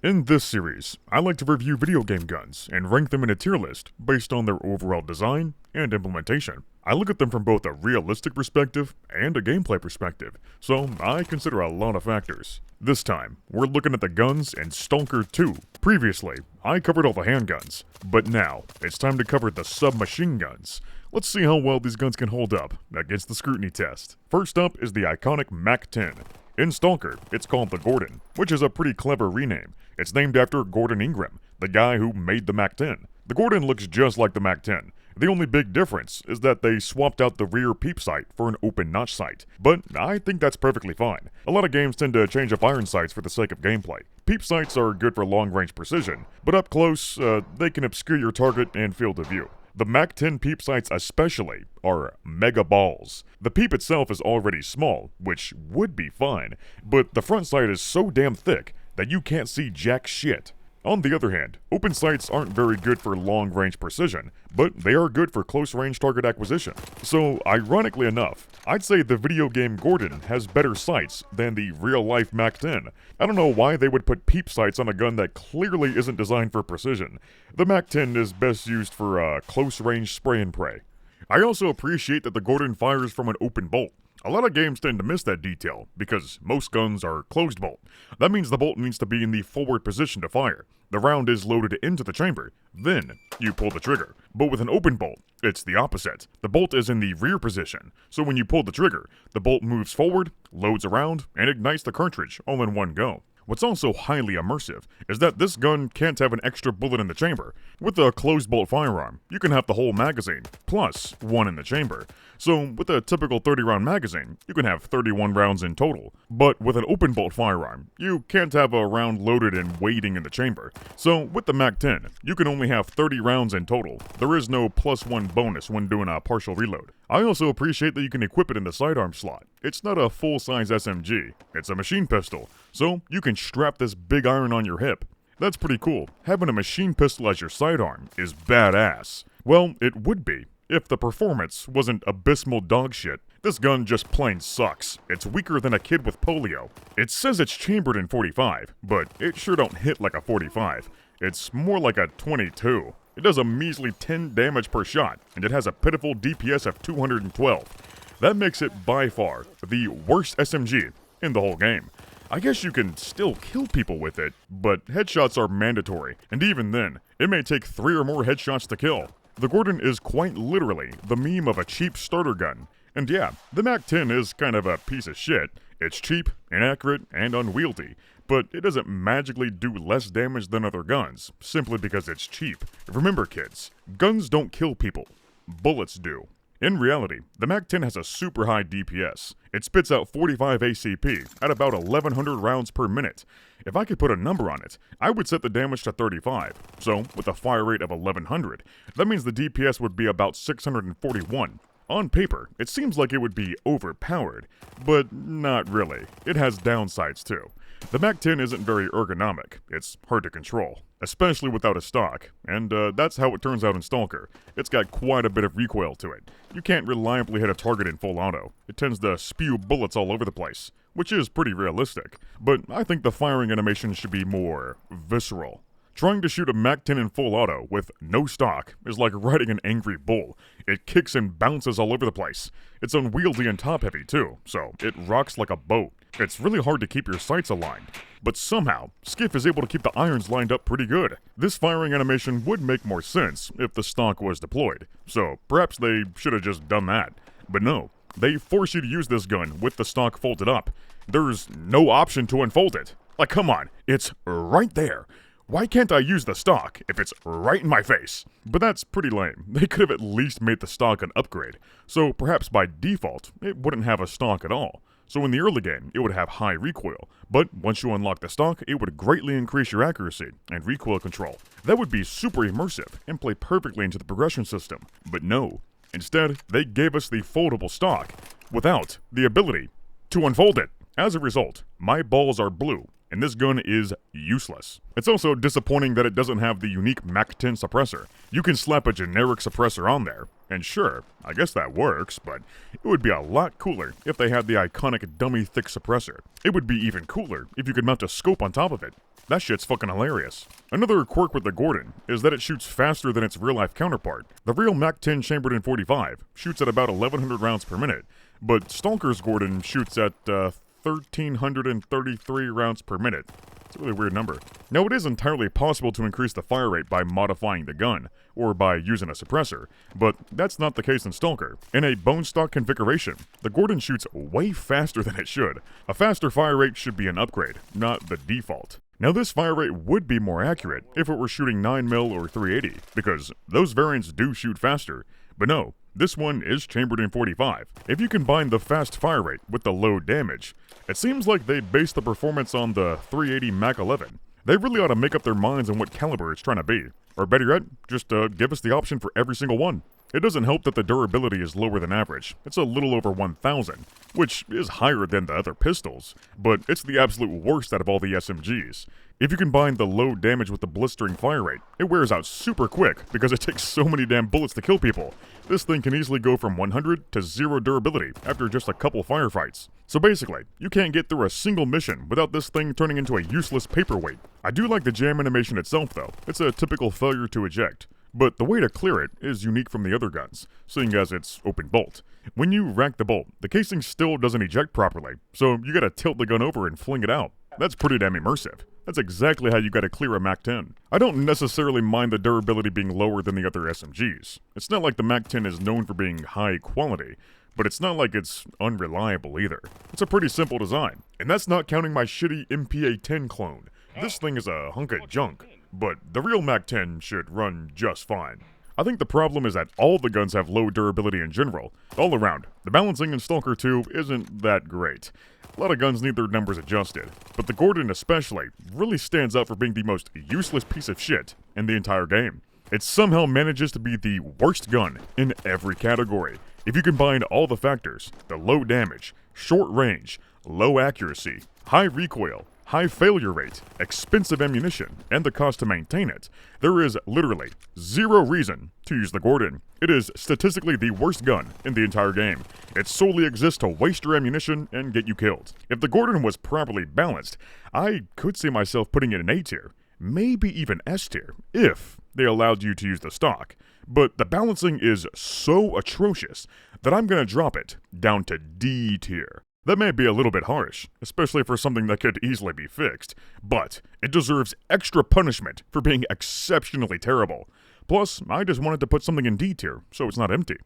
In this series, I like to review video game guns and rank them in a tier list based on their overall design and implementation. I look at them from both a realistic perspective and a gameplay perspective, so I consider a lot of factors. This time, we're looking at the guns in Stalker 2. Previously, I covered all the handguns, but now, it's time to cover the submachine guns. Let's see how well these guns can hold up against the scrutiny test. First up is the iconic MAC-10. In Stalker, it's called the Gordon, which is a pretty clever rename. It's named after Gordon Ingram, the guy who made the MAC-10. The Gordon looks just like the MAC-10. The only big difference is that they swapped out the rear peep sight for an open notch sight, but I think that's perfectly fine. A lot of games tend to change up iron sights for the sake of gameplay. Peep sights are good for long-range precision, but up close, they can obscure your target and field of view. The MAC-10 peep sights especially are mega balls. The peep itself is already small, which would be fine, but the front sight is so damn thick that you can't see jack shit. On the other hand, open sights aren't very good for long-range precision, but they are good for close-range target acquisition. So, ironically enough, I'd say the video game Gordon has better sights than the real-life MAC-10. I don't know why they would put peep sights on a gun that clearly isn't designed for precision. The MAC-10 is best used for close-range spray and pray. I also appreciate that the Gordon fires from an open bolt. A lot of games tend to miss that detail, because most guns are closed bolt. That means the bolt needs to be in the forward position to fire. The round is loaded into the chamber, then you pull the trigger. But with an open bolt, it's the opposite. The bolt is in the rear position, so when you pull the trigger, the bolt moves forward, loads around, and ignites the cartridge all in one go. What's also highly immersive is that this gun can't have an extra bullet in the chamber. With a closed bolt firearm, you can have the whole magazine, plus one in the chamber. So with a typical 30-round magazine, you can have 31 rounds in total. But with an open bolt firearm, you can't have a round loaded and waiting in the chamber. So with the MAC-10, you can only have 30 rounds in total. There is no +1 bonus when doing a partial reload. I also appreciate that you can equip it in the sidearm slot. It's not a full-size SMG, it's a machine pistol, so you can strap this big iron on your hip. That's pretty cool. Having a machine pistol as your sidearm is badass. Well, it would be, if the performance wasn't abysmal dog shit. This gun just plain sucks. It's weaker than a kid with polio. It says it's chambered in .45, but it sure don't hit like a .45. It's more like a .22. It does a measly 10 damage per shot, and it has a pitiful DPS of 212. That makes it by far the worst SMG in the whole game. I guess you can still kill people with it, but headshots are mandatory, and even then, it may take 3 or more headshots to kill. The Gordon is quite literally the meme of a cheap starter gun. And yeah, the MAC-10 is kind of a piece of shit. It's cheap, inaccurate, and unwieldy, but it doesn't magically do less damage than other guns, simply because it's cheap. Remember kids, guns don't kill people, bullets do. In reality, the MAC-10 has a super high DPS. It spits out 45 ACP at about 1100 rounds per minute. If I could put a number on it, I would set the damage to 35. So, with a fire rate of 1100, that means the DPS would be about 641. On paper, it seems like it would be overpowered, but not really. It has downsides too. The MAC-10 isn't very ergonomic. It's hard to control, especially without a stock, and that's how it turns out in Stalker. It's got quite a bit of recoil to it. You can't reliably hit a target in full auto. It tends to spew bullets all over the place, which is pretty realistic, but I think the firing animation should be more visceral. Trying to shoot a MAC-10 in full auto with no stock is like riding an angry bull. It kicks and bounces all over the place. It's unwieldy and top-heavy too, so it rocks like a boat. It's really hard to keep your sights aligned. But somehow, Skiff is able to keep the irons lined up pretty good. This firing animation would make more sense if the stock was deployed, so perhaps they should have just done that. But no, they force you to use this gun with the stock folded up. There's no option to unfold it. Like, come on, it's right there. Why can't I use the stock if it's right in my face? But that's pretty lame. They could have at least made the stock an upgrade. So perhaps by default, it wouldn't have a stock at all. So in the early game, it would have high recoil. But once you unlock the stock, it would greatly increase your accuracy and recoil control. That would be super immersive and play perfectly into the progression system. But no. Instead, they gave us the foldable stock without the ability to unfold it. As a result, my balls are blue, and this gun is useless. It's also disappointing that it doesn't have the unique MAC-10 suppressor. You can slap a generic suppressor on there, and sure, I guess that works, but it would be a lot cooler if they had the iconic dummy thick suppressor. It would be even cooler if you could mount a scope on top of it. That shit's fucking hilarious. Another quirk with the Gordon is that it shoots faster than its real-life counterpart. The real MAC-10 chambered in .45 shoots at about 1,100 rounds per minute, but Stalker's Gordon shoots at 1,333 rounds per minute. It's a really weird number. Now, it is entirely possible to increase the fire rate by modifying the gun, or by using a suppressor, but that's not the case in Stalker. In a bone stock configuration, the Gordon shoots way faster than it should. A faster fire rate should be an upgrade, not the default. Now, this fire rate would be more accurate if it were shooting 9mm or 380, because those variants do shoot faster, but no, this one is chambered in .45. If you combine the fast fire rate with the low damage, it seems like they base the performance on the 380 Mac 11. They really ought to make up their minds on what caliber it's trying to be. Or better yet, just give us the option for every single one. It doesn't help that the durability is lower than average. It's a little over 1,000, which is higher than the other pistols, but it's the absolute worst out of all the SMGs. If you combine the low damage with the blistering fire rate, it wears out super quick because it takes so many damn bullets to kill people. This thing can easily go from 100 to 0 durability after just a couple firefights. So basically, you can't get through a single mission without this thing turning into a useless paperweight. I do like the jam animation itself though. It's a typical failure to eject. But the way to clear it is unique from the other guns, seeing as it's open bolt. When you rack the bolt, the casing still doesn't eject properly, so you gotta tilt the gun over and fling it out. That's pretty damn immersive. That's exactly how you gotta clear a MAC-10. I don't necessarily mind the durability being lower than the other SMGs. It's not like the MAC-10 is known for being high quality, but it's not like it's unreliable either. It's a pretty simple design, and that's not counting my shitty MP5A3 clone. This thing is a hunk of junk, but the real MAC-10 should run just fine. I think the problem is that all the guns have low durability in general. All around, the balancing in Stalker 2 isn't that great. A lot of guns need their numbers adjusted, but the Gordon especially really stands out for being the most useless piece of shit in the entire game. It somehow manages to be the worst gun in every category. If you combine all the factors, the low damage, short range, low accuracy, high recoil, high failure rate, expensive ammunition, and the cost to maintain it, there is literally zero reason to use the Gordon. It is statistically the worst gun in the entire game. It solely exists to waste your ammunition and get you killed. If the Gordon was properly balanced, I could see myself putting it in A tier, maybe even S tier, if they allowed you to use the stock. But the balancing is so atrocious that I'm gonna drop it down to D tier. That may be a little bit harsh, especially for something that could easily be fixed, but it deserves extra punishment for being exceptionally terrible. Plus, I just wanted to put something in D tier, so it's not empty.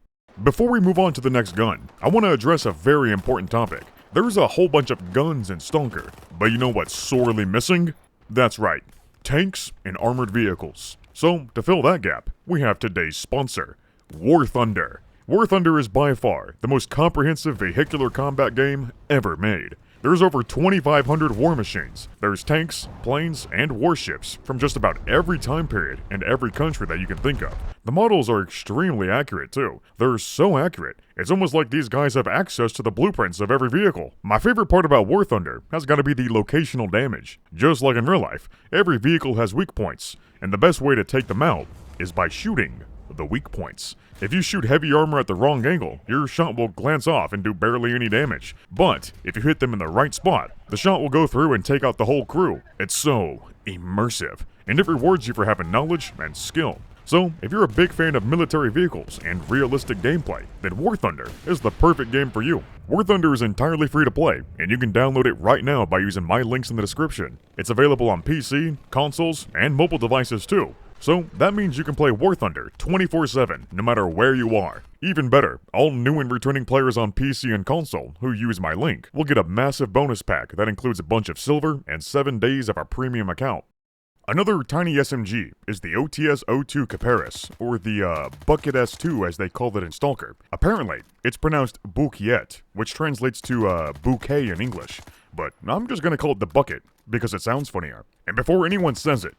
Before we move on to the next gun, I want to address a very important topic. There's a whole bunch of guns in Stalker, but you know what's sorely missing? That's right, tanks and armored vehicles. So, to fill that gap, we have today's sponsor, Warthunder. Warthunder is by far the most comprehensive vehicular combat game ever made. There's over 2,500 war machines. There's tanks, planes, and warships from just about every time period and every country that you can think of. The models are extremely accurate too. They're so accurate, it's almost like these guys have access to the blueprints of every vehicle. My favorite part about Warthunder has got to be the locational damage. Just like in real life, every vehicle has weak points, and the best way to take them out is by shooting the weak points. If you shoot heavy armor at the wrong angle, your shot will glance off and do barely any damage. But if you hit them in the right spot, the shot will go through and take out the whole crew. It's so immersive, and it rewards you for having knowledge and skill. So, if you're a big fan of military vehicles and realistic gameplay, then Warthunder is the perfect game for you. Warthunder is entirely free to play, and you can download it right now by using my links in the description. It's available on PC, consoles, and mobile devices too. So, that means you can play Warthunder 24/7, no matter where you are. Even better, all new and returning players on PC and console who use my link will get a massive bonus pack that includes a bunch of silver and 7 days of our premium account. Another tiny SMG is the OTS-02 Kiparis, or the Buket S2 as they call it in Stalker. Apparently, it's pronounced Buket, which translates to bouquet in English, but I'm just gonna call it the Bucket because it sounds funnier. And before anyone says it,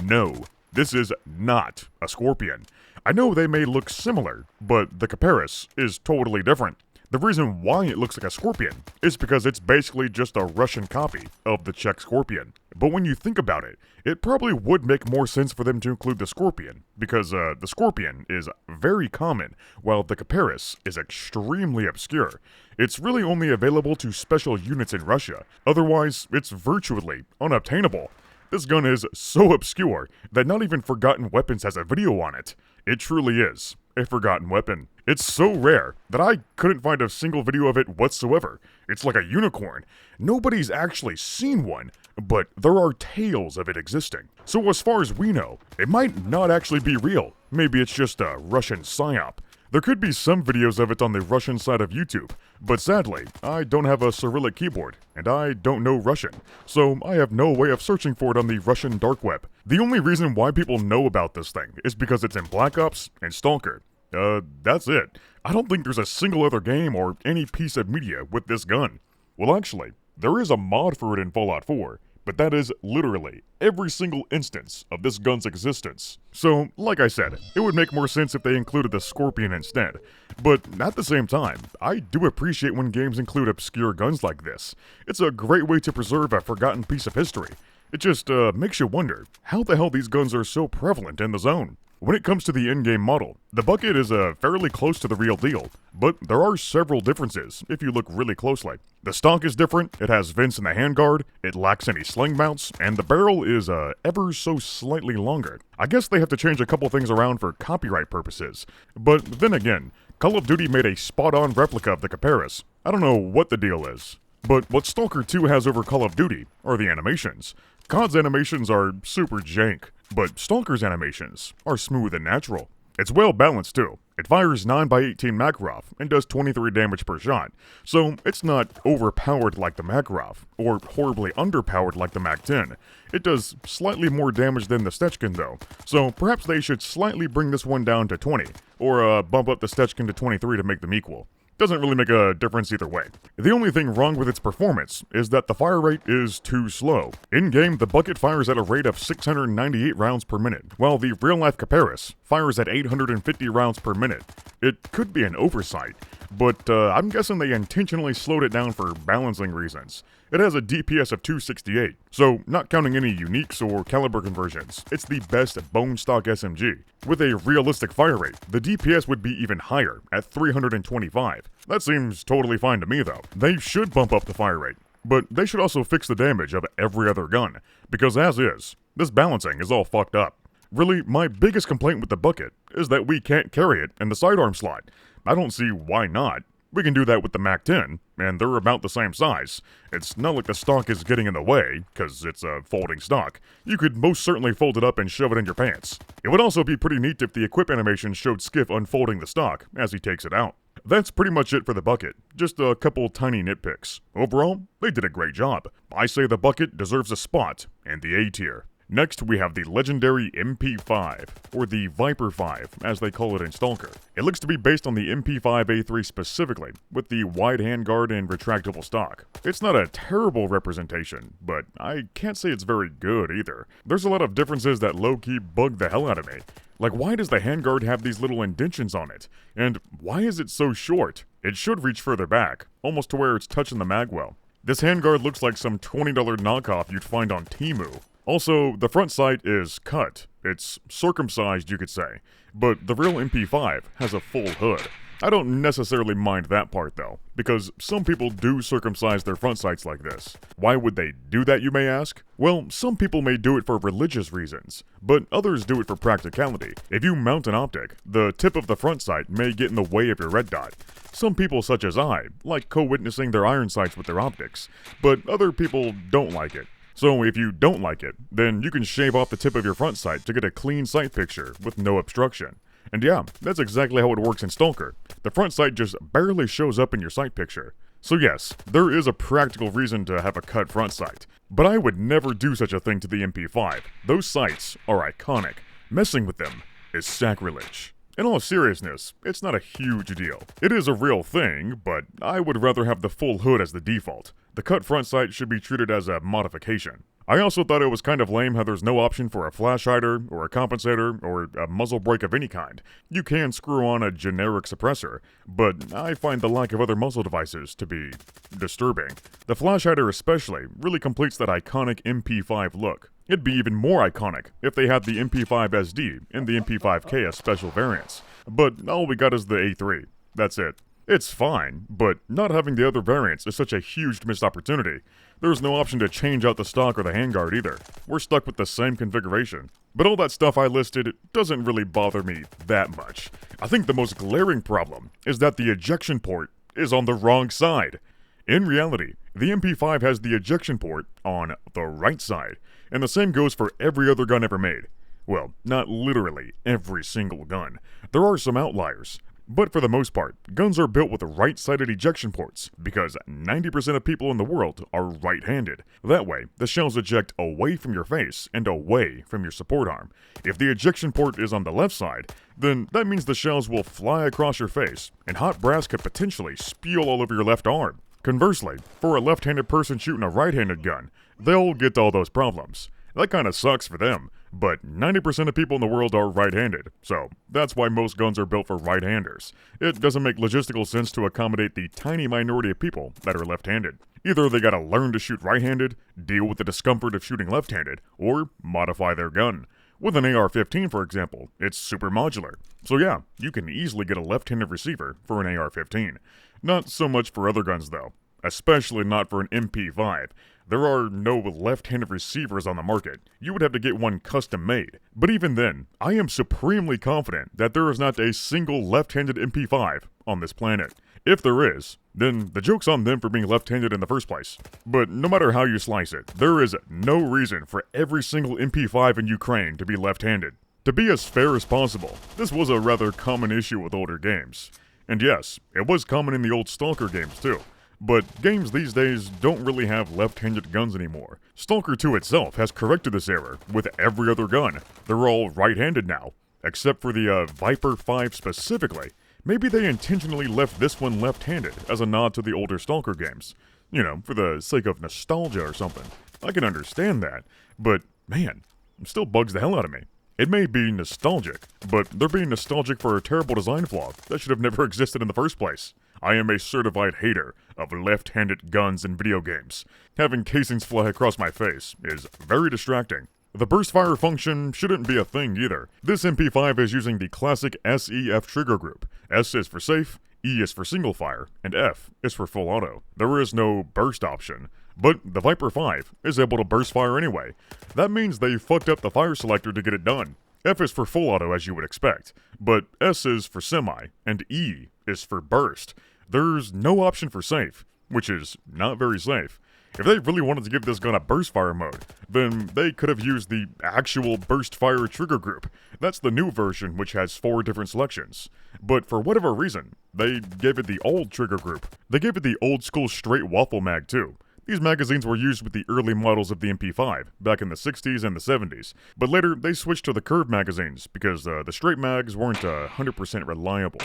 no, this is not a Scorpion. I know they may look similar, but the Kiparis is totally different. The reason why it looks like a Scorpion is because it's basically just a Russian copy of the Czech Scorpion. But when you think about it, it probably would make more sense for them to include the Scorpion, because the Scorpion is very common, while the Kiparis is extremely obscure. It's really only available to special units in Russia, otherwise it's virtually unobtainable. This gun is so obscure that not even Forgotten Weapons has a video on it. It truly is a forgotten weapon. It's so rare that I couldn't find a single video of it whatsoever. It's like a unicorn. Nobody's actually seen one, but there are tales of it existing. So as far as we know, it might not actually be real. Maybe it's just a Russian psyop. There could be some videos of it on the Russian side of YouTube, but sadly, I don't have a Cyrillic keyboard, and I don't know Russian, so I have no way of searching for it on the Russian dark web. The only reason why people know about this thing is because it's in Black Ops and Stalker. That's it. I don't think there's a single other game or any piece of media with this gun. Well, actually, there is a mod for it in Fallout 4, but that is literally every single instance of this gun's existence. So, like I said, it would make more sense if they included the Scorpion instead. But at the same time, I do appreciate when games include obscure guns like this. It's a great way to preserve a forgotten piece of history. It just makes you wonder how the hell these guns are so prevalent in the zone. When it comes to the in-game model, the Buket is fairly close to the real deal, but there are several differences if you look really closely. The stock is different, it has vents in the handguard, it lacks any sling mounts, and the barrel is ever so slightly longer. I guess they have to change a couple things around for copyright purposes. But then again, Call of Duty made a spot-on replica of the Kiparis. I don't know what the deal is. But what Stalker 2 has over Call of Duty are the animations. COD's animations are super jank, but Stalker's animations are smooth and natural. It's well balanced too. It fires 9x18 Makarov and does 23 damage per shot, so it's not overpowered like the Makarov, or horribly underpowered like the Mac-10. It does slightly more damage than the Stetchkin though, so perhaps they should slightly bring this one down to 20, or bump up the Stetchkin to 23 to make them equal. Doesn't really make a difference either way. The only thing wrong with its performance is that the fire rate is too slow. In-game, the Buket fires at a rate of 698 rounds per minute, while the real-life Kiparis fires at 850 rounds per minute. It could be an oversight, but I'm guessing they intentionally slowed it down for balancing reasons. It has a DPS of 268, so not counting any uniques or caliber conversions, it's the best bone stock SMG. With a realistic fire rate, the DPS would be even higher, at 325. That seems totally fine to me though. They should bump up the fire rate, but they should also fix the damage of every other gun, because as is, this balancing is all fucked up. Really, my biggest complaint with the Buket is that we can't carry it in the sidearm slot. I don't see why not. We can do that with the Mac-10, and they're about the same size. It's not like the stock is getting in the way, because it's a folding stock. You could most certainly fold it up and shove it in your pants. It would also be pretty neat if the equip animation showed Skiff unfolding the stock as he takes it out. That's pretty much it for the Buket, just a couple tiny nitpicks. Overall, they did a great job. I say the Buket deserves a spot in the A tier. Next, we have the legendary MP5, or the Viper 5, as they call it in Stalker. It looks to be based on the MP5A3 specifically, with the wide handguard and retractable stock. It's not a terrible representation, but I can't say it's very good either. There's a lot of differences that low-key bug the hell out of me. Like, why does the handguard have these little indentions on it? And why is it so short? It should reach further back, almost to where it's touching the magwell. This handguard looks like some $20 knockoff you'd find on Temu. Also, the front sight is cut. It's circumcised, you could say. But the real MP5 has a full hood. I don't necessarily mind that part though, because some people do circumcise their front sights like this. Why would they do that, you may ask? Well, some people may do it for religious reasons, but others do it for practicality. If you mount an optic, the tip of the front sight may get in the way of your red dot. Some people, such as I, like co-witnessing their iron sights with their optics, but other people don't like it. So if you don't like it, then you can shave off the tip of your front sight to get a clean sight picture with no obstruction. And yeah, that's exactly how it works in Stalker. The front sight just barely shows up in your sight picture. So yes, there is a practical reason to have a cut front sight, but I would never do such a thing to the MP5. Those sights are iconic. Messing with them is sacrilege. In all seriousness, it's not a huge deal. It is a real thing, but I would rather have the full hood as the default. The cut front sight should be treated as a modification. I also thought it was kind of lame how there's no option for a flash hider, or a compensator, or a muzzle brake of any kind. You can screw on a generic suppressor, but I find the lack of other muzzle devices to be disturbing. The flash hider especially really completes that iconic MP5 look. It'd be even more iconic if they had the MP5 SD and the MP5K as special variants. But all we got is the A3. That's it. It's fine, but not having the other variants is such a huge missed opportunity. There's no option to change out the stock or the handguard either. We're stuck with the same configuration. But all that stuff I listed doesn't really bother me that much. I think the most glaring problem is that the ejection port is on the wrong side. In reality, the MP5 has the ejection port on the right side, and the same goes for every other gun ever made. Well, not literally every single gun. There are some outliers. But for the most part, guns are built with right-sided ejection ports, because 90% of people in the world are right-handed. That way, the shells eject away from your face and away from your support arm. If the ejection port is on the left side, then that means the shells will fly across your face, and hot brass could potentially spew all over your left arm. Conversely, for a left-handed person shooting a right-handed gun, they'll get all those problems. That kinda sucks for them, but 90% of people in the world are right-handed, so that's why most guns are built for right-handers. It doesn't make logistical sense to accommodate the tiny minority of people that are left-handed. Either they gotta learn to shoot right-handed, deal with the discomfort of shooting left-handed, or modify their gun. With an AR-15, for example, it's super modular. So yeah, you can easily get a left-handed receiver for an AR-15. Not so much for other guns though, especially not for an MP5. There are no left-handed receivers on the market. You would have to get one custom made. But even then, I am supremely confident that there is not a single left-handed MP5 on this planet. If there is, then the joke's on them for being left-handed in the first place. But no matter how you slice it, there is no reason for every single MP5 in Ukraine to be left-handed. To be as fair as possible, this was a rather common issue with older games. And yes, it was common in the old Stalker games too. But games these days don't really have left-handed guns anymore. Stalker 2 itself has corrected this error with every other gun. They're all right-handed now, except for the Viper 5 specifically. Maybe they intentionally left this one left-handed as a nod to the older Stalker games. You know, for the sake of nostalgia or something. I can understand that, but man, it still bugs the hell out of me. It may be nostalgic, but they're being nostalgic for a terrible design flaw that should have never existed in the first place. I am a certified hater of left-handed guns in video games. Having casings fly across my face is very distracting. The burst fire function shouldn't be a thing either. This MP5 is using the classic SEF trigger group. S is for safe, E is for single fire, and F is for full auto. There is no burst option. But the Viper 5 is able to burst fire anyway. That means they fucked up the fire selector to get it done. F is for full auto as you would expect, but S is for semi, and E is for burst. There's no option for safe, which is not very safe. If they really wanted to give this gun a burst fire mode, then they could have used the actual burst fire trigger group. That's the new version, which has 4 different selections. But for whatever reason, they gave it the old trigger group. They gave it the old school straight waffle mag too. These magazines were used with the early models of the MP5, back in the 60s and the 70s, but later they switched to the curved magazines because the straight mags weren't 100% reliable.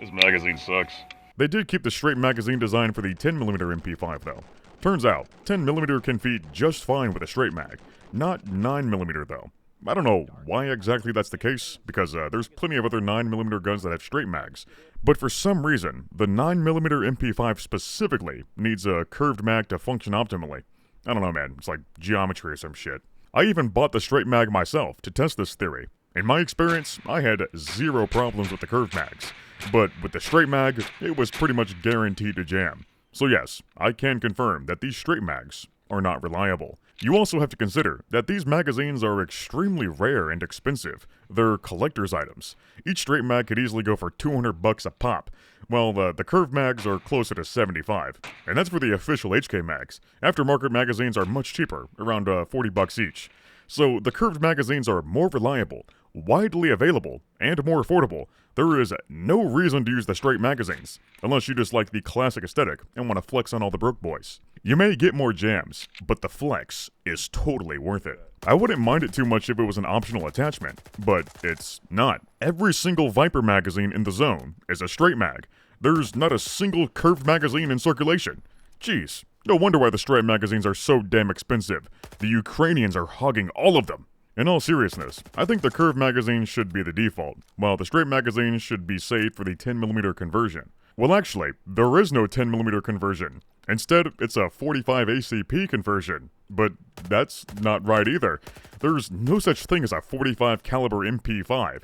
This magazine sucks. They did keep the straight magazine design for the 10mm MP5 though. Turns out, 10mm can feed just fine with a straight mag, not 9mm though. I don't know why exactly that's the case, because there's plenty of other 9mm guns that have straight mags. But for some reason, the 9mm MP5 specifically needs a curved mag to function optimally. I don't know, man, it's like geometry or some shit. I even bought the straight mag myself to test this theory. In my experience, I had 0 problems with the curved mags. But with the straight mag, it was pretty much guaranteed to jam. So yes, I can confirm that these straight mags are not reliable. You also have to consider that these magazines are extremely rare and expensive. They're collector's items. Each straight mag could easily go for $200 a pop, while the curved mags are closer to $75. And that's for the official HK mags. Aftermarket magazines are much cheaper, around $40 each. So the curved magazines are more reliable, widely available, and more affordable. There is no reason to use the straight magazines, unless you just like the classic aesthetic and want to flex on all the broke boys. You may get more jams, but the flex is totally worth it. I wouldn't mind it too much if it was an optional attachment, but it's not. Every single Viper magazine in the zone is a straight mag. There's not a single curved magazine in circulation. Jeez, no wonder why the straight magazines are so damn expensive. The Ukrainians are hogging all of them. In all seriousness, I think the curved magazine should be the default, while the straight magazine should be saved for the 10mm conversion. Well actually, there is no 10mm conversion. Instead, it's a 45 ACP conversion. But that's not right either. There's no such thing as a 45 caliber MP5.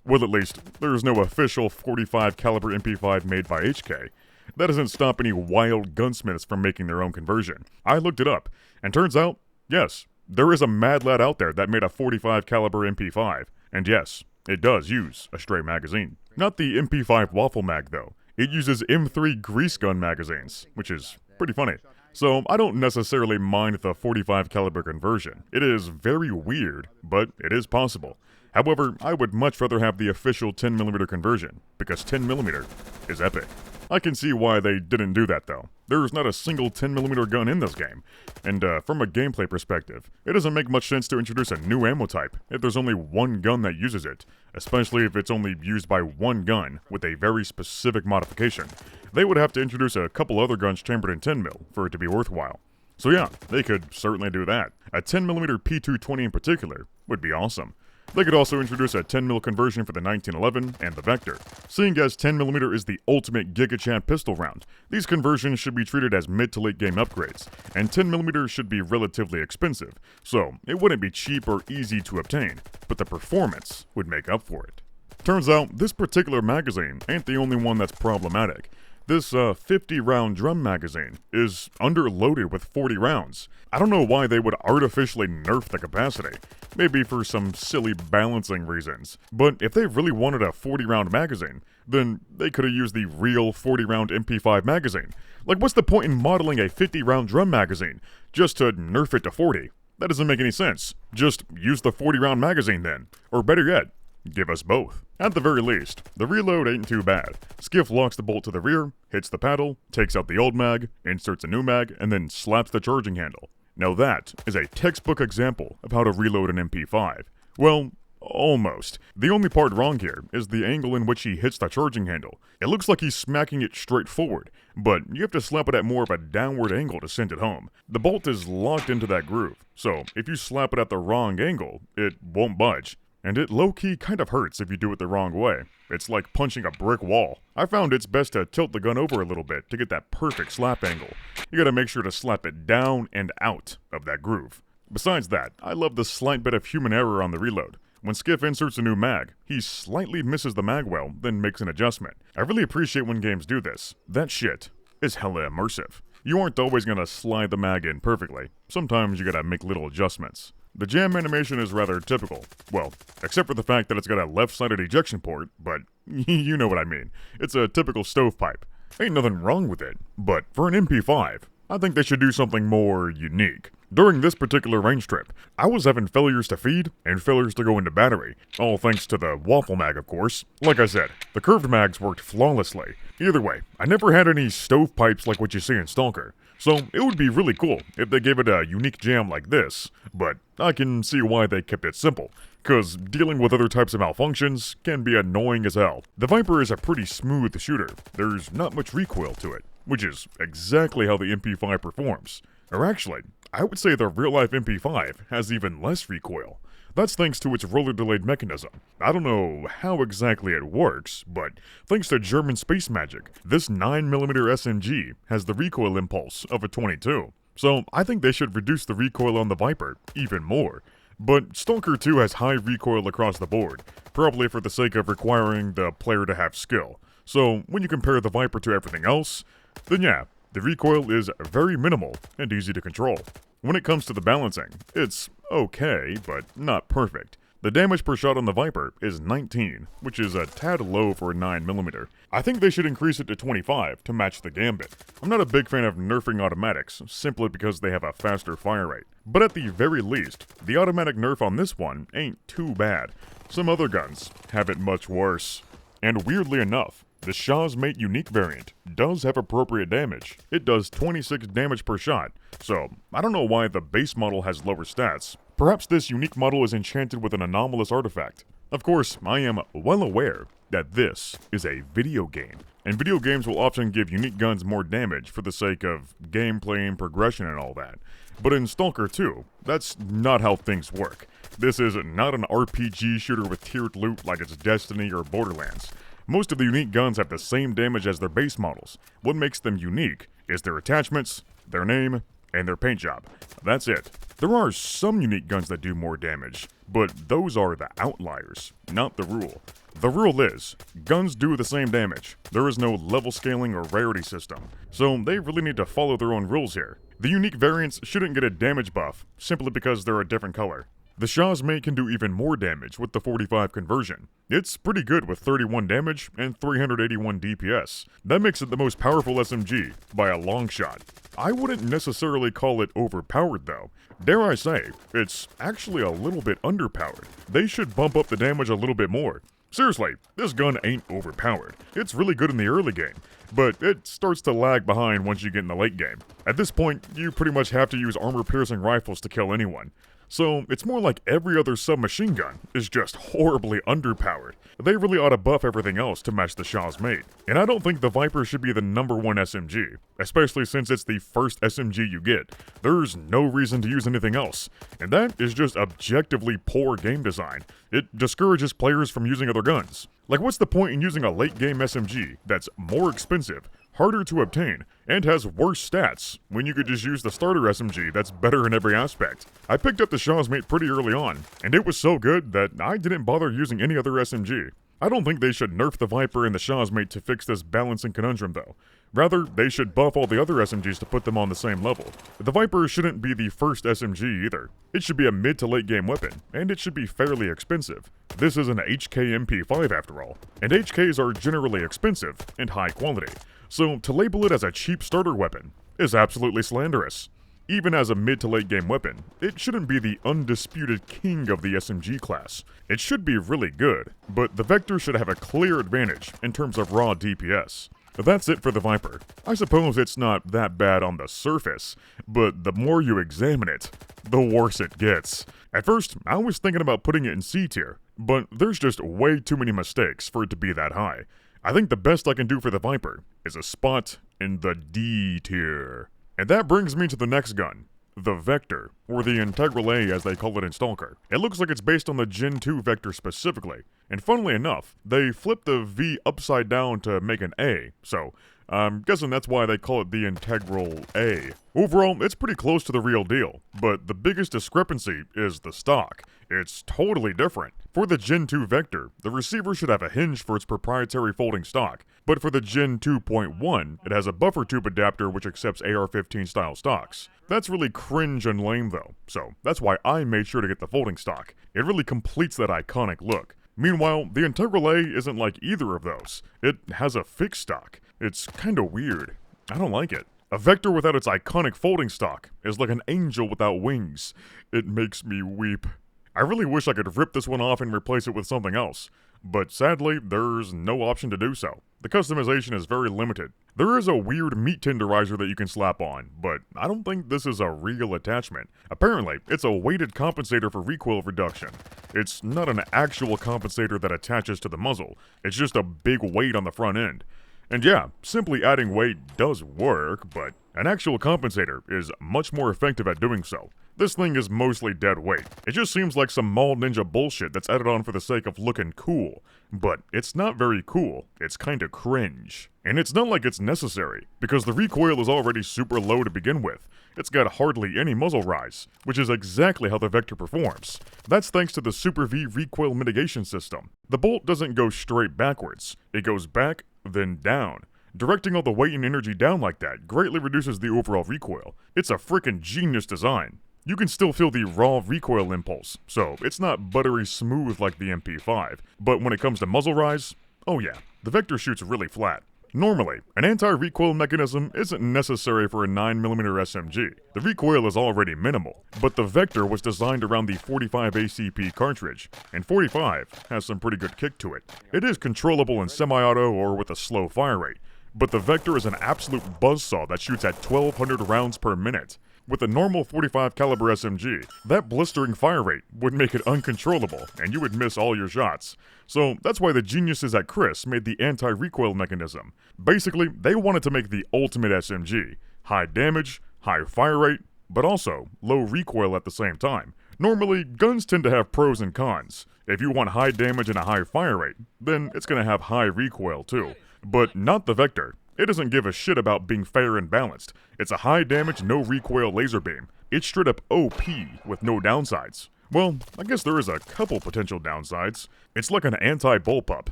Well, at least, there's no official 45 caliber MP5 made by HK. that doesn't stop any wild gunsmiths from making their own conversion. I looked it up, and turns out, yes, there is a mad lad out there that made a 45 caliber MP5, and yes, it does use a straight magazine. Not the MP5 waffle mag though. It uses M3 grease gun magazines, which is pretty funny. So I don't necessarily mind the 45 caliber conversion. It is very weird, but it is possible. However, I would much rather have the official 10mm conversion, because 10mm is epic. I can see why they didn't do that though. There's not a single 10mm gun in this game, and from a gameplay perspective, it doesn't make much sense to introduce a new ammo type if there's only one gun that uses it, especially if it's only used by one gun with a very specific modification. They would have to introduce a couple other guns chambered in 10mm for it to be worthwhile. So yeah, they could certainly do that. A 10mm P220 in particular would be awesome. They could also introduce a 10mm conversion for the 1911 and the Vector. Seeing as 10mm is the ultimate GigaChad pistol round, these conversions should be treated as mid to late game upgrades, and 10mm should be relatively expensive, so it wouldn't be cheap or easy to obtain, but the performance would make up for it. Turns out, this particular magazine ain't the only one that's problematic. This 50-round drum magazine is underloaded with 40 rounds. I don't know why they would artificially nerf the capacity. Maybe for some silly balancing reasons. But if they really wanted a 40-round magazine, then they could have used the real 40-round MP5 magazine. Like, what's the point in modeling a 50-round drum magazine just to nerf it to 40? That doesn't make any sense. Just use the 40-round magazine then. Or better yet, give us both. At the very least, the reload ain't too bad. Skiff locks the bolt to the rear, hits the paddle, takes out the old mag, inserts a new mag, and then slaps the charging handle. Now that is a textbook example of how to reload an MP5. Well, almost. The only part wrong here is the angle in which he hits the charging handle. It looks like he's smacking it straight forward, but you have to slap it at more of a downward angle to send it home. The bolt is locked into that groove, so if you slap it at the wrong angle, it won't budge. And it low-key kind of hurts if you do it the wrong way. It's like punching a brick wall. I found it's best to tilt the gun over a little bit to get that perfect slap angle. You gotta make sure to slap it down and out of that groove. Besides that, I love the slight bit of human error on the reload. When Skiff inserts a new mag, he slightly misses the mag well, then makes an adjustment. I really appreciate when games do this. That shit is hella immersive. You aren't always gonna slide the mag in perfectly. Sometimes you gotta make little adjustments. The jam animation is rather typical. Well, except for the fact that it's got a left-sided ejection port, but you know what I mean. It's a typical stovepipe. Ain't nothing wrong with it, but for an MP5, I think they should do something more unique. During this particular range trip, I was having failures to feed and failures to go into battery, all thanks to the waffle mag, of course. Like I said, the curved mags worked flawlessly. Either way, I never had any stovepipes like what you see in Stalker, so it would be really cool if they gave it a unique jam like this, but I can see why they kept it simple, cause dealing with other types of malfunctions can be annoying as hell. The Viper is a pretty smooth shooter. There's not much recoil to it, which is exactly how the MP5 performs. Or actually, I would say the real-life MP5 has even less recoil. That's thanks to its roller-delayed mechanism. I don't know how exactly it works, but thanks to German space magic, this 9mm SMG has the recoil impulse of a .22. So I think they should reduce the recoil on the Viper even more. But Stalker 2 has high recoil across the board, probably for the sake of requiring the player to have skill. So when you compare the Viper to everything else, then yeah, the recoil is very minimal and easy to control. When it comes to the balancing, it's okay, but not perfect. The damage per shot on the Viper is 19, which is a tad low for a 9mm. I think they should increase it to 25 to match the Gambit. I'm not a big fan of nerfing automatics, simply because they have a faster fire rate. But at the very least, the automatic nerf on this one ain't too bad. Some other guns have it much worse. And weirdly enough, the Shah's Mate Unique variant does have appropriate damage. It does 26 damage per shot, so I don't know why the base model has lower stats. Perhaps this unique model is enchanted with an anomalous artifact. Of course, I am well aware that this is a video game, and video games will often give unique guns more damage for the sake of gameplay and progression and all that. But in Stalker 2, that's not how things work. This is not an RPG shooter with tiered loot like it's Destiny or Borderlands. Most of the unique guns have the same damage as their base models. What makes them unique is their attachments, their name, and their paint job. That's it. There are some unique guns that do more damage, but those are the outliers, not the rule. The rule is, guns do the same damage. There is no level scaling or rarity system, so they really need to follow their own rules here. The unique variants shouldn't get a damage buff, simply because they're a different color. The S.T.A.L.K.E.R can do even more damage with the 45 conversion. It's pretty good with 31 damage and 381 DPS. That makes it the most powerful SMG, by a long shot. I wouldn't necessarily call it overpowered though. Dare I say, it's actually a little bit underpowered. They should bump up the damage a little bit more. Seriously, this gun ain't overpowered. It's really good in the early game, but it starts to lag behind once you get in the late game. At this point, you pretty much have to use armor-piercing rifles to kill anyone. So it's more like every other submachine gun is just horribly underpowered. They really ought to buff everything else to match the Shah's mate. And I don't think the Viper should be the #1 SMG, especially since it's the first SMG you get. There's no reason to use anything else, and that is just objectively poor game design. It discourages players from using other guns. Like, what's the point in using a late game SMG that's more expensive, harder to obtain, and has worse stats when you could just use the starter SMG that's better in every aspect? I picked up the Shah's mate pretty early on, and it was so good that I didn't bother using any other SMG. I don't think they should nerf the Viper and the Shah's mate to fix this balancing conundrum though. Rather, they should buff all the other SMGs to put them on the same level. The Viper shouldn't be the first SMG either. It should be a mid to late game weapon, and it should be fairly expensive. This is an H&K MP5 after all, and HKs are generally expensive and high quality. So to label it as a cheap starter weapon is absolutely slanderous. Even as a mid to late game weapon, it shouldn't be the undisputed king of the SMG class. It should be really good, but the Vector should have a clear advantage in terms of raw DPS. That's it for the Viper. I suppose it's not that bad on the surface, but the more you examine it, the worse it gets. At first, I was thinking about putting it in C tier, but there's just way too many mistakes for it to be that high. I think the best I can do for the Viper is a spot in the D tier. And that brings me to the next gun, the Vector, or the Integral A as they call it in Stalker. It looks like it's based on the Gen 2 Vector specifically, and funnily enough, they flipped the V upside down to make an A, so I'm guessing that's why they call it the Integral A. Overall, it's pretty close to the real deal, but the biggest discrepancy is the stock. It's totally different. For the Gen 2 Vector, the receiver should have a hinge for its proprietary folding stock, but for the Gen 2.1, it has a buffer tube adapter which accepts AR-15 style stocks. That's really cringe and lame though, so that's why I made sure to get the folding stock. It really completes that iconic look. Meanwhile, the Integral A isn't like either of those. It has a fixed stock. It's kinda weird. I don't like it. A Vector without its iconic folding stock is like an angel without wings. It makes me weep. I really wish I could rip this one off and replace it with something else, but sadly, there's no option to do so. The customization is very limited. There is a weird meat tenderizer that you can slap on, but I don't think this is a real attachment. Apparently, it's a weighted compensator for recoil reduction. It's not an actual compensator that attaches to the muzzle, it's just a big weight on the front end. And yeah, simply adding weight does work, but an actual compensator is much more effective at doing so. This thing is mostly dead weight. It just seems like some mall ninja bullshit that's added on for the sake of looking cool. But it's not very cool, it's kinda cringe. And it's not like it's necessary, because the recoil is already super low to begin with. It's got hardly any muzzle rise, which is exactly how the Vector performs. That's thanks to the Super V recoil mitigation system. The bolt doesn't go straight backwards, it goes back, then down. Directing all the weight and energy down like that greatly reduces the overall recoil. It's a frickin' genius design. You can still feel the raw recoil impulse, so it's not buttery smooth like the MP5, but when it comes to muzzle rise, oh yeah, the Vector shoots really flat. Normally, an anti-recoil mechanism isn't necessary for a 9mm SMG. The recoil is already minimal, but the Vector was designed around the 45 ACP cartridge, and 45 has some pretty good kick to it. It is controllable in semi-auto or with a slow fire rate, but the Vector is an absolute buzzsaw that shoots at 1200 rounds per minute. With a normal 45 caliber SMG, that blistering fire rate would make it uncontrollable, and you would miss all your shots. So that's why the geniuses at KRISS made the anti-recoil mechanism. Basically, they wanted to make the ultimate SMG. High damage, high fire rate, but also low recoil at the same time. Normally, guns tend to have pros and cons. If you want high damage and a high fire rate, then it's gonna have high recoil too. But not the Vector. It doesn't give a shit about being fair and balanced. It's a high damage, no recoil laser beam. It's straight up OP with no downsides. Well, I guess there is a couple potential downsides. It's like an anti-bullpup.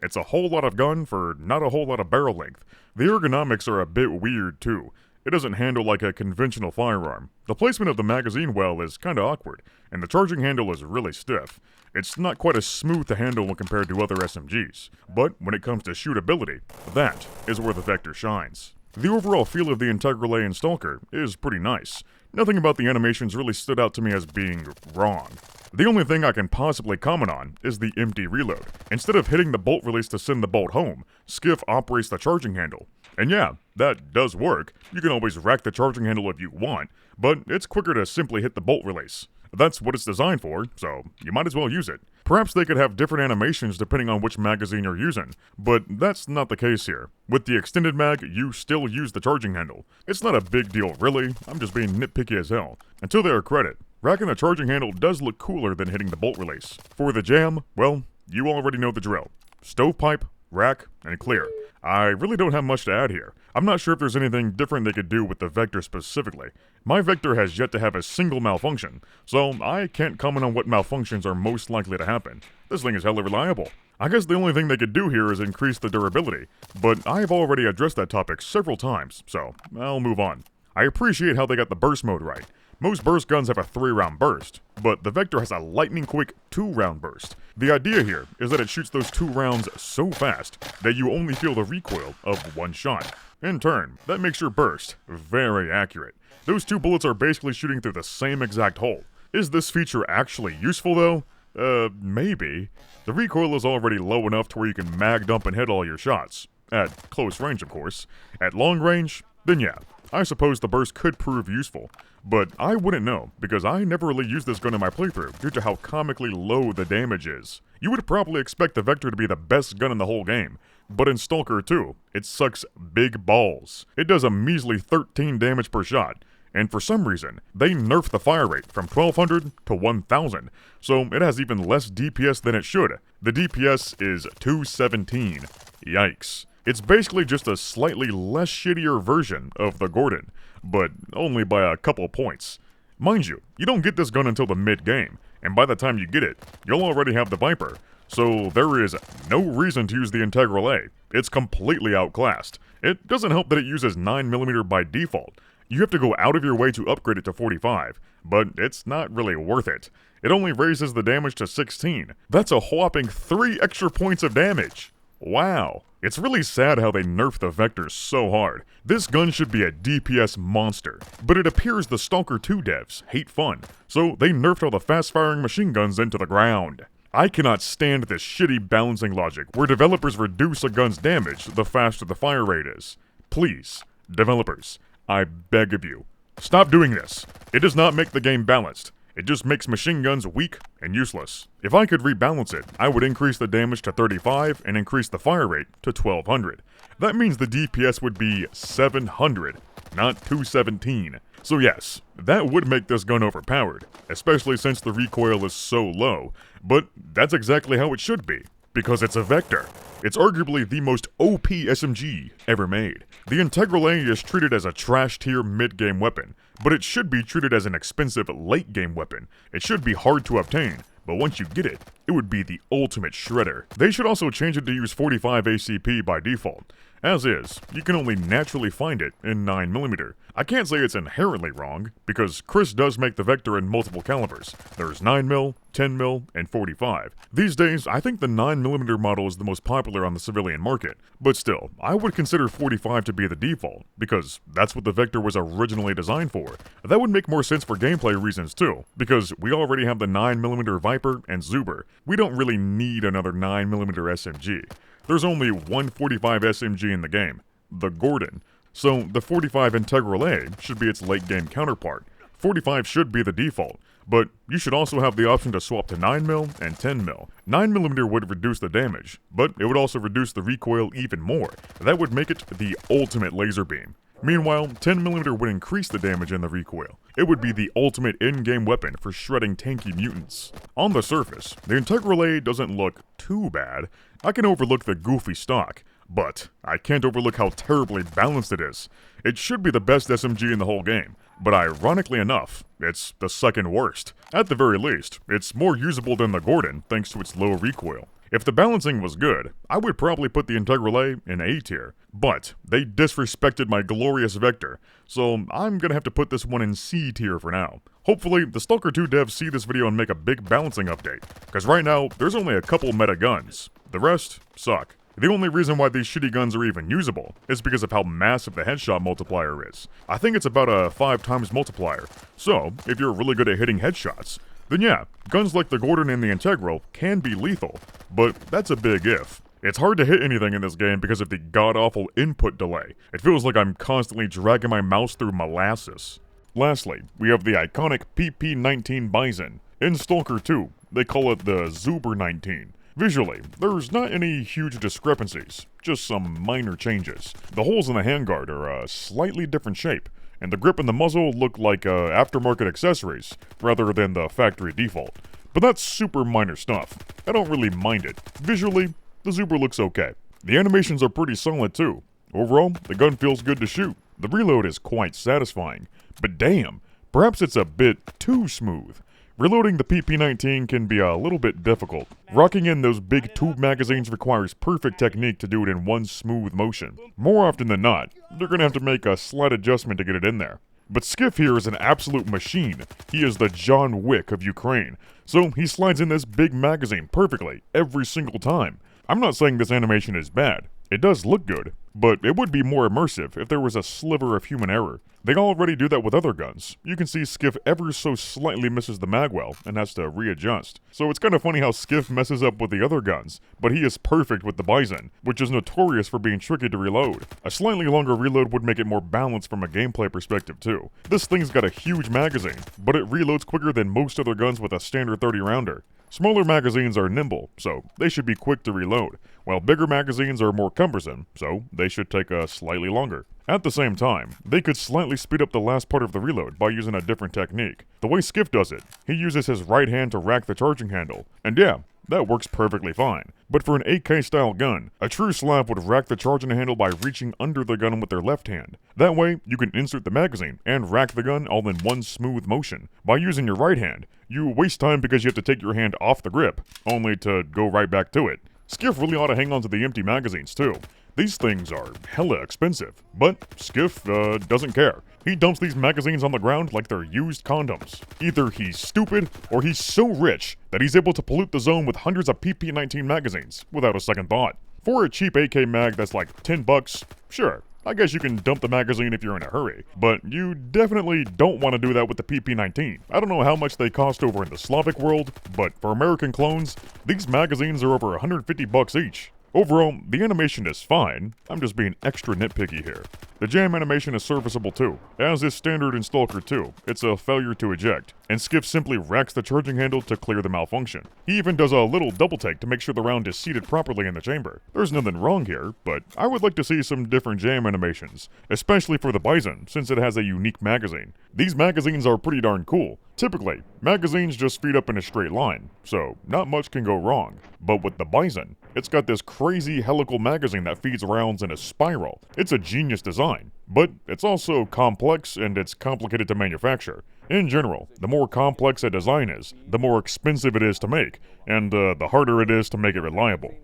It's a whole lot of gun for not a whole lot of barrel length. The ergonomics are a bit weird too. It doesn't handle like a conventional firearm. The placement of the magazine well is kinda awkward, and the charging handle is really stiff. It's not quite as smooth to handle when compared to other SMGs, but when it comes to shootability, that is where the Vector shines. The overall feel of the Integral A in Stalker is pretty nice. Nothing about the animations really stood out to me as being wrong. The only thing I can possibly comment on is the empty reload. Instead of hitting the bolt release to send the bolt home, Skiff operates the charging handle. And yeah, that does work. You can always rack the charging handle if you want, but it's quicker to simply hit the bolt release. That's what it's designed for, so you might as well use it. Perhaps they could have different animations depending on which magazine you're using, but that's not the case here. With the extended mag, you still use the charging handle. It's not a big deal really, I'm just being nitpicky as hell. And to their credit, racking the charging handle does look cooler than hitting the bolt release. For the jam, well, you already know the drill. Stovepipe, rack, and clear. I really don't have much to add here. I'm not sure if there's anything different they could do with the Vector specifically. My Vector has yet to have a single malfunction, so I can't comment on what malfunctions are most likely to happen. This thing is hella reliable. I guess the only thing they could do here is increase the durability, but I've already addressed that topic several times, so I'll move on. I appreciate how they got the burst mode right. Most burst guns have a 3-round burst, but the Vector has a lightning-quick 2-round burst. The idea here is that it shoots those 2 rounds so fast that you only feel the recoil of 1 shot. In turn, that makes your burst very accurate. Those 2 bullets are basically shooting through the same exact hole. Is this feature actually useful though? Maybe. The recoil is already low enough to where you can mag dump and hit all your shots. At close range, of course. At long range, then yeah, I suppose the burst could prove useful. But I wouldn't know, because I never really used this gun in my playthrough due to how comically low the damage is. You would probably expect the Vector to be the best gun in the whole game, but in Stalker 2, it sucks big balls. It does a measly 13 damage per shot, and for some reason, they nerfed the fire rate from 1200 to 1000, so it has even less DPS than it should. The DPS is 217. Yikes. It's basically just a slightly less shittier version of the Gordon, but only by a couple points. Mind you, you don't get this gun until the mid-game, and by the time you get it, you'll already have the Viper, so there is no reason to use the Integral A. It's completely outclassed. It doesn't help that it uses 9mm by default. You have to go out of your way to upgrade it to 45, but it's not really worth it. It only raises the damage to 16. That's a whopping 3 extra points of damage. Wow. It's really sad how they nerfed the Vector so hard. This gun should be a DPS monster, but it appears the Stalker 2 devs hate fun, so they nerfed all the fast-firing machine guns into the ground. I cannot stand this shitty balancing logic where developers reduce a gun's damage the faster the fire rate is. Please, developers, I beg of you, stop doing this. It does not make the game balanced. It just makes machine guns weak and useless. If I could rebalance it, I would increase the damage to 35 and increase the fire rate to 1200. That means the DPS would be 700, not 217. So yes, that would make this gun overpowered, especially since the recoil is so low, but that's exactly how it should be, because it's a Vector. It's arguably the most OP SMG ever made. The Integral A is treated as a trash-tier mid-game weapon, but it should be treated as an expensive late-game weapon. It should be hard to obtain, but once you get it, it would be the ultimate shredder. They should also change it to use 45 ACP by default. As is, you can only naturally find it in 9mm. I can't say it's inherently wrong, because KRISS does make the Vector in multiple calibers. There's 9mm, 10mm, and 45. These days, I think the 9mm model is the most popular on the civilian market, but still, I would consider 45 to be the default, because that's what the Vector was originally designed for. That would make more sense for gameplay reasons too, because we already have the 9mm Viper and Zuber. We don't really need another 9mm SMG. There's only one 45 SMG in the game, the Gordon, so the 45 Integral A should be its late-game counterpart. 45 should be the default, but you should also have the option to swap to 9mm and 10mm. 9mm would reduce the damage, but it would also reduce the recoil even more. That would make it the ultimate laser beam. Meanwhile, 10mm would increase the damage and the recoil. It would be the ultimate in-game weapon for shredding tanky mutants. On the surface, the Integral A doesn't look too bad. I can overlook the goofy stock. But I can't overlook how terribly balanced it is. It should be the best SMG in the whole game, but ironically enough, it's the second worst. At the very least, it's more usable than the Gordon thanks to its low recoil. If the balancing was good, I would probably put the Integral A in A tier, but they disrespected my glorious Vector, so I'm gonna have to put this one in C tier for now. Hopefully, the Stalker 2 devs see this video and make a big balancing update, because right now, there's only a couple meta guns. The rest suck. The only reason why these shitty guns are even usable is because of how massive the headshot multiplier is. I think it's about a 5 times multiplier, so if you're really good at hitting headshots, then yeah, guns like the Gordon and the Integral can be lethal, but that's a big if. It's hard to hit anything in this game because of the god-awful input delay. It feels like I'm constantly dragging my mouse through molasses. Lastly, we have the iconic PP-19 Bizon. In Stalker 2, they call it the Zuber 19. Visually, there's not any huge discrepancies, just some minor changes. The holes in the handguard are a slightly different shape, and the grip and the muzzle look like aftermarket accessories, rather than the factory default. But that's super minor stuff. I don't really mind it. Visually, the Zuber looks okay. The animations are pretty solid too. Overall, the gun feels good to shoot. The reload is quite satisfying. But damn, perhaps it's a bit too smooth. Reloading the PP-19 can be a little bit difficult. Rocking in those big tube magazines requires perfect technique to do it in one smooth motion. More often than not, they're gonna have to make a slight adjustment to get it in there. But Skiff here is an absolute machine. He is the John Wick of Ukraine. So he slides in this big magazine perfectly, every single time. I'm not saying this animation is bad. It does look good, but it would be more immersive if there was a sliver of human error. They already do that with other guns. You can see Skiff ever so slightly misses the magwell and has to readjust. So it's kind of funny how Skiff messes up with the other guns, but he is perfect with the Bizon, which is notorious for being tricky to reload. A slightly longer reload would make it more balanced from a gameplay perspective too. This thing's got a huge magazine, but it reloads quicker than most other guns with a standard 30-rounder. Smaller magazines are nimble, so they should be quick to reload, while bigger magazines are more cumbersome, so they should take slightly longer. At the same time, they could slightly speed up the last part of the reload by using a different technique. The way Skiff does it, he uses his right hand to rack the charging handle, and yeah, that works perfectly fine. But for an AK style gun, a true Slav would rack the charging handle by reaching under the gun with their left hand. That way, you can insert the magazine and rack the gun all in one smooth motion. By using your right hand, you waste time because you have to take your hand off the grip, only to go right back to it. Skiff really ought to hang on to the empty magazines too. These things are hella expensive, but Skiff doesn't care. He dumps these magazines on the ground like they're used condoms. Either he's stupid, or he's so rich that he's able to pollute the zone with hundreds of PP-19 magazines without a second thought. For a cheap AK mag that's like $10, sure, I guess you can dump the magazine if you're in a hurry, but you definitely don't want to do that with the PP-19. I don't know how much they cost over in the Slavic world, but for American clones, these magazines are over $150 each. Overall, the animation is fine, I'm just being extra nitpicky here. The jam animation is serviceable too, as is standard in Stalker 2. It's a failure to eject, and Skiff simply racks the charging handle to clear the malfunction. He even does a little double take to make sure the round is seated properly in the chamber. There's nothing wrong here, but I would like to see some different jam animations, especially for the Bizon, since it has a unique magazine. These magazines are pretty darn cool. Typically, magazines just feed up in a straight line, so not much can go wrong. But with the Bizon, it's got this crazy helical magazine that feeds rounds in a spiral. It's a genius design, but it's also complex and it's complicated to manufacture. In general, the more complex a design is, the more expensive it is to make, and the harder it is to make it reliable.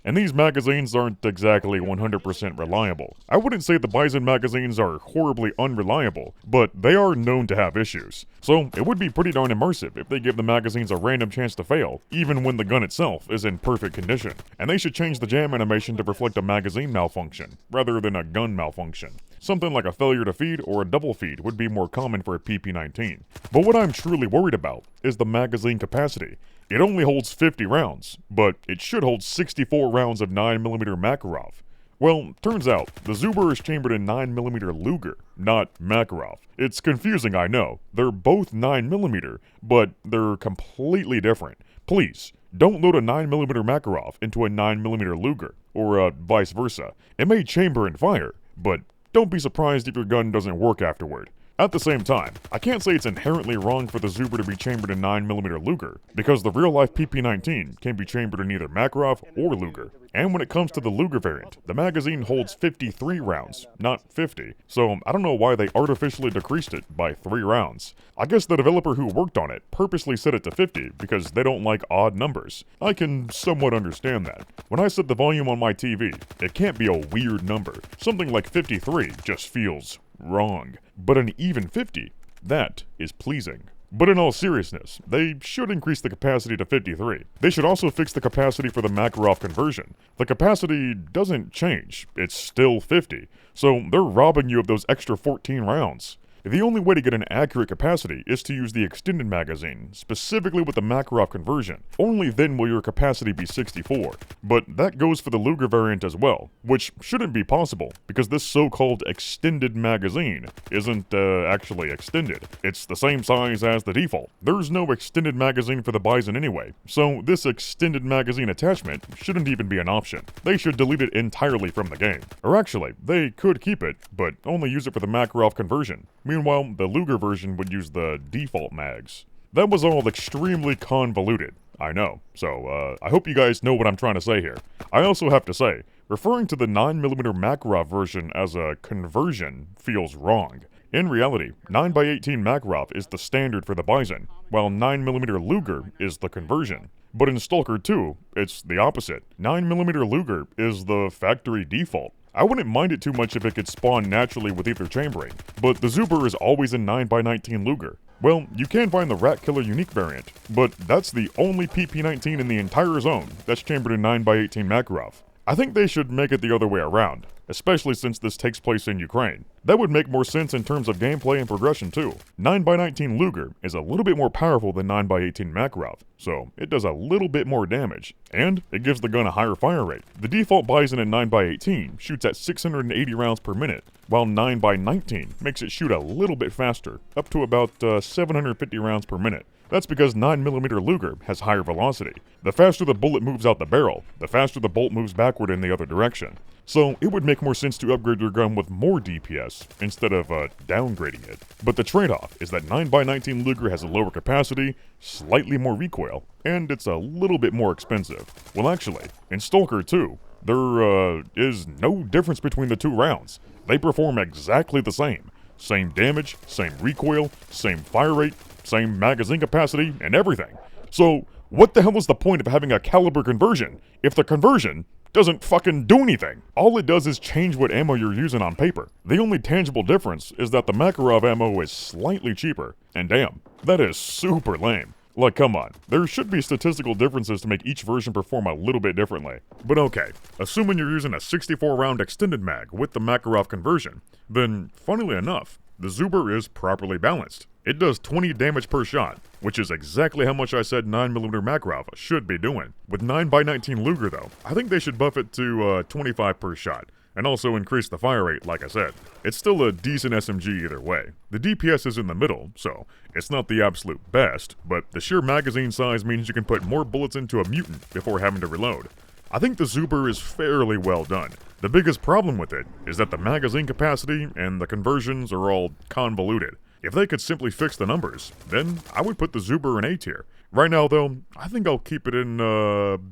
And these magazines aren't exactly 100% reliable. I wouldn't say the Bizon magazines are horribly unreliable, but they are known to have issues. So it would be pretty darn immersive if they give the magazines a random chance to fail, even when the gun itself is in perfect condition. And they should change the jam animation to reflect a magazine malfunction, rather than a gun malfunction. Something like a failure to feed or a double feed would be more common for a PP-19. But what I'm truly worried about is the magazine capacity. It only holds 50 rounds, but it should hold 64 rounds of 9mm Makarov. Well, turns out, the Zuber is chambered in 9mm Luger, not Makarov. It's confusing, I know. They're both 9mm, but they're completely different. Please, don't load a 9mm Makarov into a 9mm Luger, or vice versa. It may chamber and fire, but don't be surprised if your gun doesn't work afterward. At the same time, I can't say it's inherently wrong for the Zuber to be chambered in 9mm Luger, because the real-life PP-19 can be chambered in either Makarov or Luger. And when it comes to the Luger variant, the magazine holds 53 rounds, not 50, so I don't know why they artificially decreased it by 3 rounds. I guess the developer who worked on it purposely set it to 50 because they don't like odd numbers. I can somewhat understand that. When I set the volume on my TV, it can't be a weird number. Something like 53 just feels wrong. But an even 50, that is pleasing. But in all seriousness, they should increase the capacity to 53. They should also fix the capacity for the Makarov conversion. The capacity doesn't change, it's still 50, so they're robbing you of those extra 14 rounds. The only way to get an accurate capacity is to use the extended magazine, specifically with the Makarov conversion. Only then will your capacity be 64. But that goes for the Luger variant as well, which shouldn't be possible, because this so-called extended magazine isn't actually extended. It's the same size as the default. There's no extended magazine for the Bizon anyway, so this extended magazine attachment shouldn't even be an option. They should delete it entirely from the game. Or actually, they could keep it, but only use it for the Makarov conversion. Meanwhile, the Luger version would use the default mags. That was all extremely convoluted, I know, so I hope you guys know what I'm trying to say here. I also have to say, referring to the 9mm Makarov version as a conversion feels wrong. In reality, 9x18 Makarov is the standard for the Bizon, while 9mm Luger is the conversion. But in Stalker 2, it's the opposite. 9mm Luger is the factory default. I wouldn't mind it too much if it could spawn naturally with either chambering, but the Zuber is always in 9x19 Luger. Well, you can find the Rat Killer unique variant, but that's the only PP-19 in the entire zone that's chambered in 9x18 Makarov. I think they should make it the other way around, especially since this takes place in Ukraine. That would make more sense in terms of gameplay and progression too. 9x19 Luger is a little bit more powerful than 9x18 Makarov, so it does a little bit more damage, and it gives the gun a higher fire rate. The default Bizon in 9x18 shoots at 680 rounds per minute, while 9x19 makes it shoot a little bit faster, up to about 750 rounds per minute. That's because 9mm Luger has higher velocity. The faster the bullet moves out the barrel, the faster the bolt moves backward in the other direction. So it would make more sense to upgrade your gun with more DPS instead of downgrading it. But the trade-off is that 9x19 Luger has a lower capacity, slightly more recoil, and it's a little bit more expensive. Well actually, in Stalker 2, there is no difference between the two rounds. They perform exactly the same. Same damage, same recoil, same fire rate, same magazine capacity, and everything. So, what the hell is the point of having a caliber conversion if the conversion doesn't fucking do anything? All it does is change what ammo you're using on paper. The only tangible difference is that the Makarov ammo is slightly cheaper, and damn, that is super lame. Like, come on, there should be statistical differences to make each version perform a little bit differently. But okay, assuming you're using a 64-round extended mag with the Makarov conversion, then, funnily enough, the Zuber is properly balanced. It does 20 damage per shot, which is exactly how much I said 9mm Makarov should be doing. With 9x19 Luger though, I think they should buff it to 25 per shot, and also increase the fire rate like I said. It's still a decent SMG either way. The DPS is in the middle, so it's not the absolute best, but the sheer magazine size means you can put more bullets into a mutant before having to reload. I think the Zuber is fairly well done. The biggest problem with it is that the magazine capacity and the conversions are all convoluted. If they could simply fix the numbers, then I would put the Zuber in A tier. Right now though, I think I'll keep it in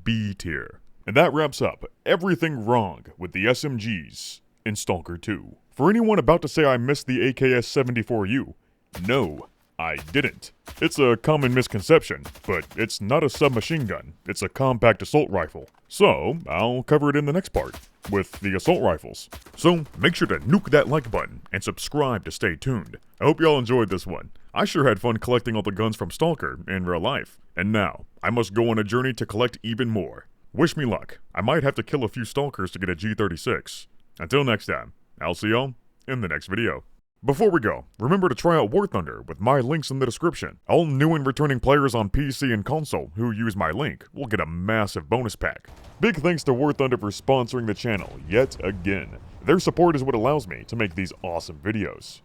B tier. And that wraps up everything wrong with the SMGs in Stalker 2. For anyone about to say I missed the AKS-74U, no, I didn't. It's a common misconception, but it's not a submachine gun, it's a compact assault rifle. So, I'll cover it in the next part, with the assault rifles. So, make sure to nuke that like button, and subscribe to stay tuned. I hope y'all enjoyed this one. I sure had fun collecting all the guns from Stalker in real life. And now, I must go on a journey to collect even more. Wish me luck. I might have to kill a few Stalkers to get a G36. Until next time, I'll see y'all in the next video. Before we go, remember to try out Warthunder with my links in the description. All new and returning players on PC and console who use my link will get a massive bonus pack. Big thanks to Warthunder for sponsoring the channel yet again. Their support is what allows me to make these awesome videos.